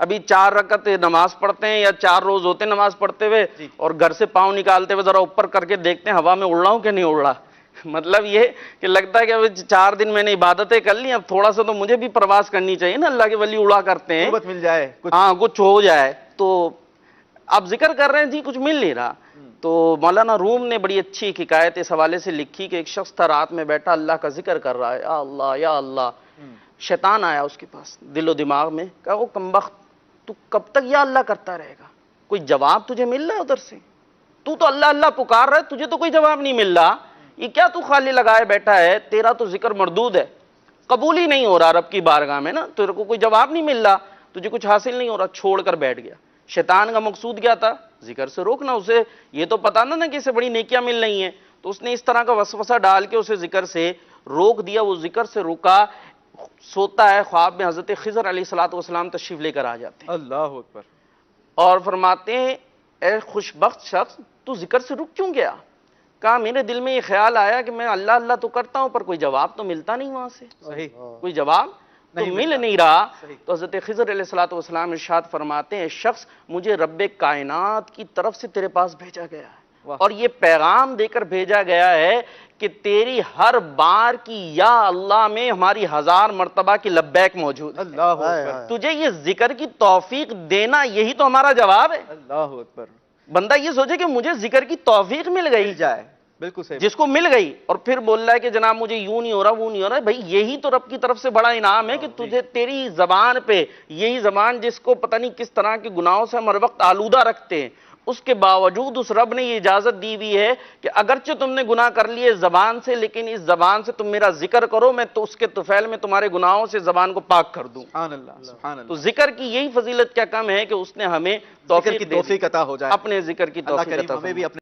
ابھی 4 رکعت نماز پڑھتے ہیں یا 4 روز ہوتے ہیں نماز پڑھتے ہوئے اور گھر سے پاؤں نکالتے ہوئے ذرا اوپر کر کے دیکھتے ہیں ہوا میں اڑ رہا ہوں کہ نہیں اڑ رہا. مطلب یہ کہ لگتا ہے کہ ابھی 4 دن میں نے عبادتیں کر لی, اب تھوڑا سا تو مجھے بھی پرواز کرنی چاہیے نا, اللہ کے ولی اڑا کرتے ہیں, قربت مل جائے, ہاں کچھ ہو جائے. تو آپ ذکر کر رہے ہیں جی کچھ مل نہیں رہا. تو مولانا روم نے بڑی اچھی ایک حکایت اس حوالے سے لکھی کہ ایک شخص تھا رات میں بیٹھا اللہ کا ذکر کر رہا ہے, یا اللہ یا اللہ. شیطان آیا اس کے پاس دل و دماغ میں, کہا وہ کمبخت تو کب تک یا اللہ کرتا رہے گا, کوئی جواب تجھے مل رہا ہے ادھر سے, تو اللہ اللہ پکار رہا ہے, تجھے تو کوئی جواب نہیں مل رہا, یہ کیا تو خالی لگائے بیٹھا ہے, تیرا تو ذکر مردود ہے, قبول ہی نہیں ہو رہا رب کی بارگاہ میں نا, تیرے کو کوئی جواب نہیں مل رہا, تجھے کچھ حاصل نہیں ہو رہا, چھوڑ کر بیٹھ گیا. شیطان کا مقصود کیا تھا, ذکر سے روکنا. اسے یہ تو پتا نا کہ اسے بڑی نیکیاں مل رہی ہیں, تو اس نے اس طرح کا وسوسہ ڈال کے اسے ذکر سے روک دیا. وہ ذکر سے رکا, سوتا ہے, خواب میں حضرت خضر علیہ الصلوۃ والسلام تشریف لے کر آ جاتے ہیں, اللہ اکبر, اور فرماتے ہیں اے خوش بخت شخص تو ذکر سے رک کیوں گیا. کہا میرے دل میں یہ خیال آیا کہ میں اللہ اللہ تو کرتا ہوں پر کوئی جواب تو ملتا نہیں وہاں سے, صحیح, کوئی جواب تو مل نہیں رہا. تو حضرت خضر علیہ الصلوۃ والسلام ارشاد فرماتے ہیں شخص مجھے رب کائنات کی طرف سے تیرے پاس بھیجا گیا ہے, اور یہ پیغام دے کر بھیجا گیا ہے کہ تیری ہر بار کی یا اللہ میں ہماری 1000 مرتبہ کی لبیک موجود ہے. اللہ اکبر, تجھے یہ ذکر کی توفیق دینا یہی تو ہمارا جواب ہے. اللہ اکبر. بندہ یہ سوچے کہ مجھے ذکر کی توفیق مل گئی جائے, بالکل صحیح, جس کو مل گئی, اور پھر بول رہا ہے کہ جناب مجھے یوں نہیں ہو رہا وہ نہیں ہو رہا. بھائی یہی تو رب کی طرف سے بڑا انعام ہے کہ تجھے تیری زبان پہ, یہی زبان جس کو پتہ نہیں کس طرح کے گناہوں سے ہم ہر وقت آلودہ رکھتے ہیں, اس کے باوجود اس رب نے یہ اجازت دی ہوئی ہے کہ اگرچہ تم نے گناہ کر لیے زبان سے, لیکن اس زبان سے تم میرا ذکر کرو, میں تو اس کے طفیل میں تمہارے گناہوں سے زبان کو پاک کر دوں. سبحان اللہ, سبحان اللہ. تو ذکر کی یہی فضیلت کیا کم ہے کہ اس نے ہمیں ذکر کی توفیق عطا ہو جائے, اپنے ذکر کی اللہ توفیق کریم عطا ہمیں بھی فرمائے. اپنے